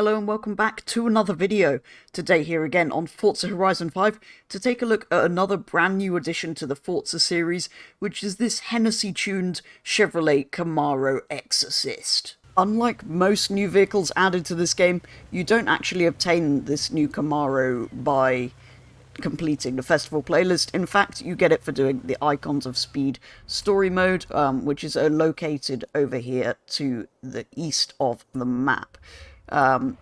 Hello and welcome back to another video. Today here again on Forza Horizon 5 to take a look at another brand new addition to the Forza series, which is this Hennessey-tuned Chevrolet Camaro Exorcist. Unlike most new vehicles added to this game, you don't actually obtain this new Camaro by completing the festival playlist. In fact, you get it for doing the Icons of Speed story mode, which is located over here to the east of the map.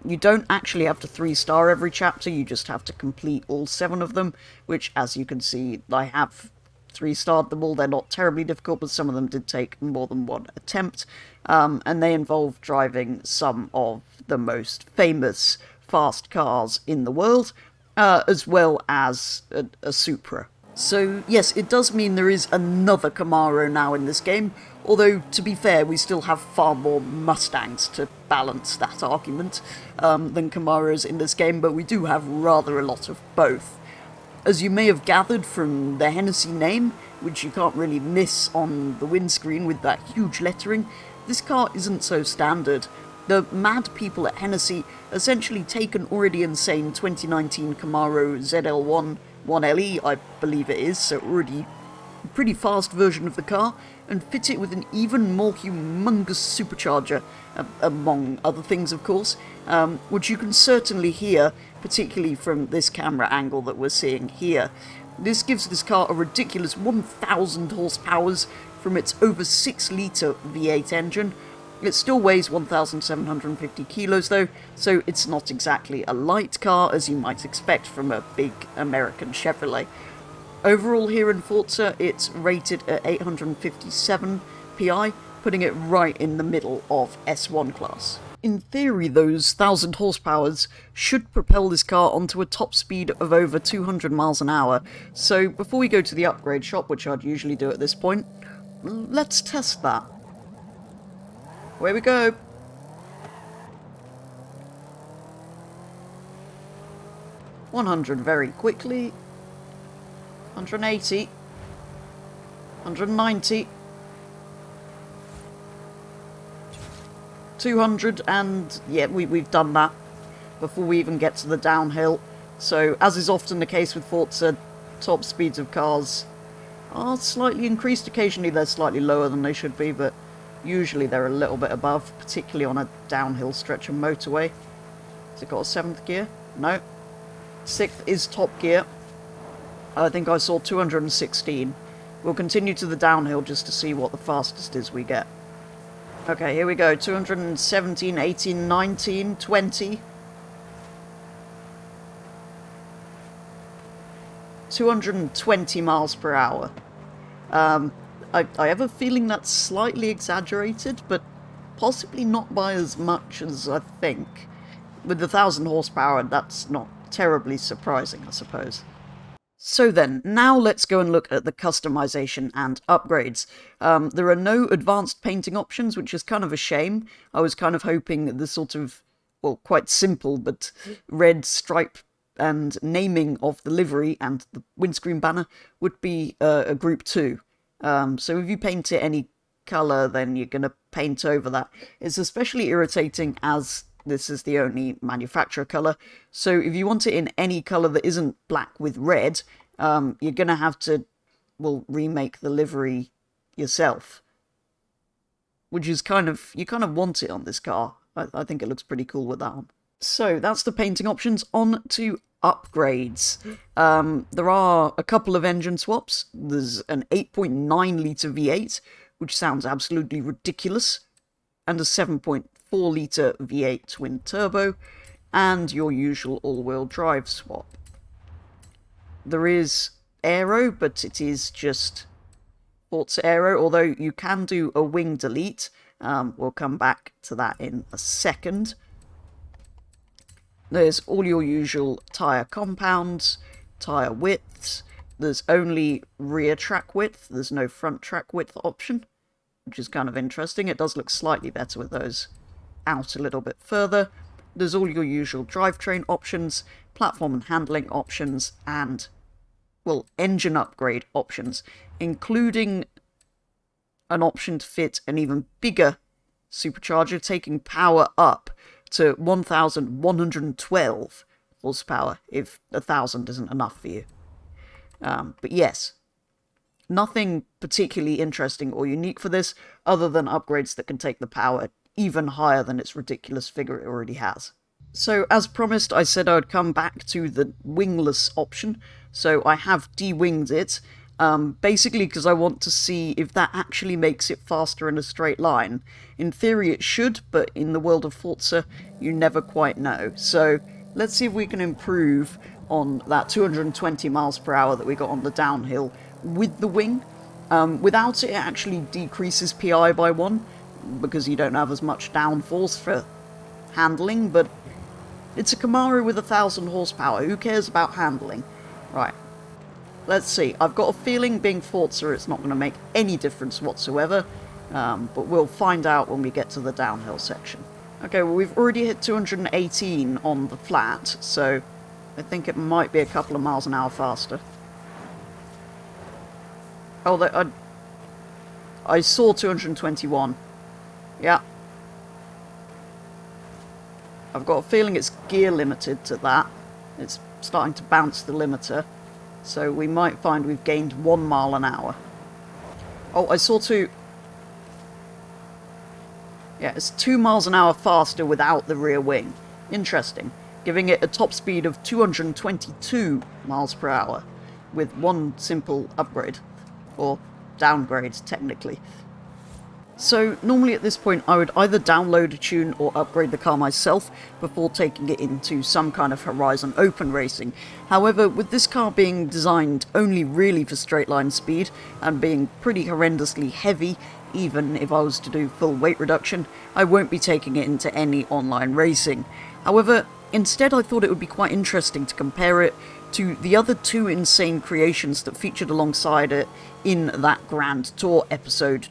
You don't actually have to 3-star every chapter, you just have to complete all 7 of them, which, as you can see, I have 3-starred them all. They're not terribly difficult, but some of them did take more than one attempt, and they involve driving some of the most famous fast cars in the world, as well as a Supra. So yes, it does mean there is another Camaro now in this game, although to be fair, we still have far more Mustangs to balance that argument than Camaros in this game, but we do have rather a lot of both. As you may have gathered from the Hennessey name, which you can't really miss on the windscreen with that huge lettering, this car isn't so standard. The mad people at Hennessey essentially take an already insane 2019 Camaro ZL1 1LE, I believe it is, so already a pretty fast version of the car, and fit it with an even more humongous supercharger, among other things of course, which you can certainly hear, particularly from this camera angle that we're seeing here. This gives this car a ridiculous 1,000 horsepower from its over 6-litre V8 engine. It still weighs 1,750 kilos though, so it's not exactly a light car as you might expect from a big American Chevrolet. Overall here in Forza, it's rated at 857 PI, putting it right in the middle of S1 class. In theory, those 1,000 horsepowers should propel this car onto a top speed of over 200 miles an hour, so before we go to the upgrade shop, which I'd usually do at this point, let's test that. Away we go! 100 very quickly. 180. 190. 200, and yeah, we've done that before we even get to the downhill. So, as is often the case with Forza, top speeds of cars are slightly increased. Occasionally they're slightly lower than they should be, but usually they're a little bit above, particularly on a downhill stretch of motorway. Has it got a 7th gear? No. 6th is top gear. I think I saw 216. We'll continue to the downhill just to see what the fastest is we get. Okay, here we go. 217, 18, 19, 20. 220 miles per hour. I have a feeling that's slightly exaggerated, but possibly not by as much as I think. With the 1,000 horsepower, that's not terribly surprising, I suppose. So then, now let's go and look at the customization and upgrades. There are no advanced painting options, which is kind of a shame. I was kind of hoping that the sort of, well, quite simple, but red stripe and naming of the livery and the windscreen banner would be a group 2. So if you paint it any colour, then you're going to paint over that. It's especially irritating as this is the only manufacturer colour. So if you want it in any colour that isn't black with red, you're going to have to, well, remake the livery yourself. Which is you kind of want it on this car. I think it looks pretty cool with that one. So that's the painting options. On to upgrades. There are a couple of engine swaps. There's an 8.9 litre V8, which sounds absolutely ridiculous, and a 7.4 litre V8 twin turbo, and your usual all-wheel drive swap. There is aero, but it is just Forza Aero, although you can do a wing delete. We'll come back to that in a second. There's all your usual tyre compounds, tyre widths. There's only rear track width, there's no front track width option, which is kind of interesting. It does look slightly better with those out a little bit further. There's all your usual drivetrain options, platform and handling options, and, well, engine upgrade options, including an option to fit an even bigger supercharger, taking power up to 1,112 horsepower, if 1,000 isn't enough for you. But yes, nothing particularly interesting or unique for this, other than upgrades that can take the power even higher than its ridiculous figure it already has. So, as promised, I said I would come back to the wingless option, so I have de-winged it, basically because I want to see if that actually makes it faster in a straight line. In theory it should, but in the world of Forza, you never quite know. So, let's see if we can improve on that 220 miles per hour that we got on the downhill with the wing. Without it, it actually decreases PI by 1, because you don't have as much downforce for handling, but it's a Camaro with 1,000 horsepower. Who cares about handling? Right. Let's see. I've got a feeling, being Forza, it's not going to make any difference whatsoever, but we'll find out when we get to the downhill section. Okay, well, we've already hit 218 on the flat, so I think it might be a couple of miles an hour faster. Oh, I saw 221. Yeah. I've got a feeling it's gear limited to that. It's starting to bounce the limiter. So we might find we've gained 1 mile an hour. Oh, I saw 2... Yeah, it's 2 miles an hour faster without the rear wing. Interesting. Giving it a top speed of 222 miles per hour with one simple upgrade. Or downgrade, technically. So, normally at this point I would either download a tune or upgrade the car myself before taking it into some kind of Horizon Open racing. However, with this car being designed only really for straight line speed, and being pretty horrendously heavy, even if I was to do full weight reduction, I won't be taking it into any online racing. However, instead I thought it would be quite interesting to compare it to the other 2 insane creations that featured alongside it in that Grand Tour episode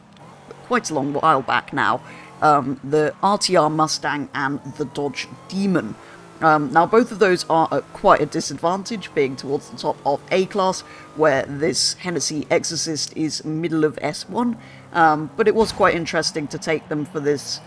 quite a long while back now, the RTR Mustang and the Dodge Demon. Now both of those are at quite a disadvantage, being towards the top of A-Class, where this Hennessey Exorcist is middle of S1, but it was quite interesting to take them for this,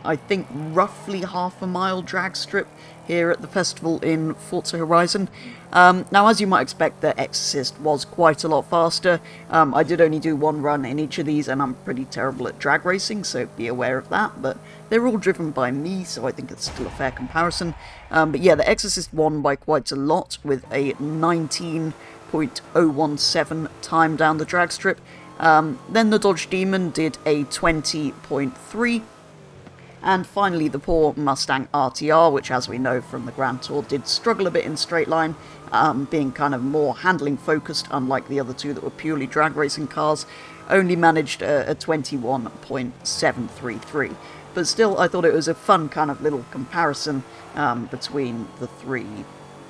I think, roughly half a mile drag strip here at the festival in Forza Horizon. Now, as you might expect, the Exorcist was quite a lot faster. I did only do 1 run in each of these, and I'm pretty terrible at drag racing, so be aware of that, but they're all driven by me, so I think it's still a fair comparison. But yeah, the Exorcist won by quite a lot, with a 19.017 time down the drag strip. Then the Dodge Demon did a 20.3, and finally the poor Mustang RTR, which, as we know from the Grand Tour, did struggle a bit in straight line, being kind of more handling focused, unlike the other 2 that were purely drag racing cars, only managed a 21.733. But still, I thought it was a fun kind of little comparison between the 3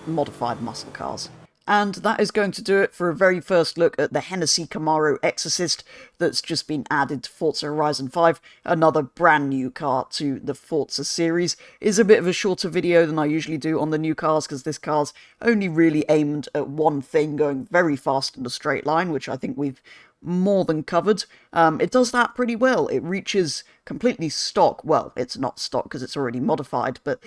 modified muscle cars. And that is going to do it for a very first look at the Hennessey Camaro Exorcist that's just been added to Forza Horizon 5, another brand new car to the Forza series. It is a bit of a shorter video than I usually do on the new cars, because this car's only really aimed at one thing, going very fast in a straight line, which I think we've more than covered. It does that pretty well. It reaches completely stock. Well, it's not stock because it's already modified, but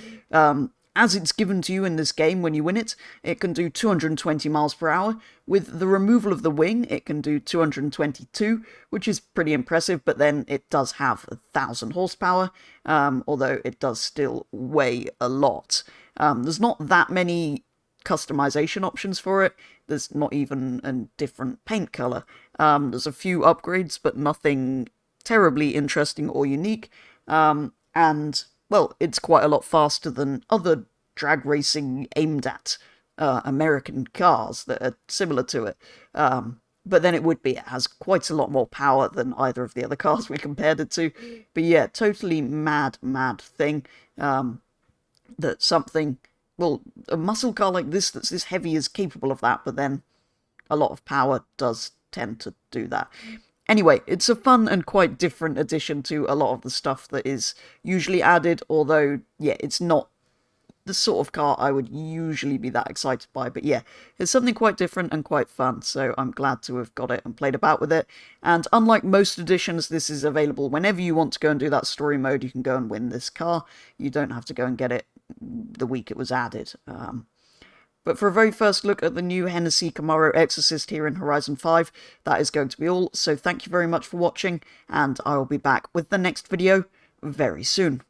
as it's given to you in this game when you win it, it can do 220 miles per hour. With the removal of the wing, it can do 222, which is pretty impressive, but then it does have 1,000 horsepower, although it does still weigh a lot. There's not that many customization options for it. There's not even a different paint color. There's a few upgrades, but nothing terribly interesting or unique. And well, it's quite a lot faster than other drag racing aimed at American cars that are similar to it. But then it has quite a lot more power than either of the other cars we compared it to. But yeah, totally mad thing. That something, well, a muscle car like this that's this heavy is capable of that, but then a lot of power does tend to do that. Anyway, it's a fun and quite different addition to a lot of the stuff that is usually added, although, yeah, it's not the sort of car I would usually be that excited by. But yeah, it's something quite different and quite fun, so I'm glad to have got it and played about with it. And unlike most editions, this is available whenever you want to go and do that story mode. You can go and win this car. You don't have to go and get it the week it was added. But for a very first look at the new Hennessey Camaro Exorcist here in Horizon 5, that is going to be all. So thank you very much for watching, and I will be back with the next video very soon.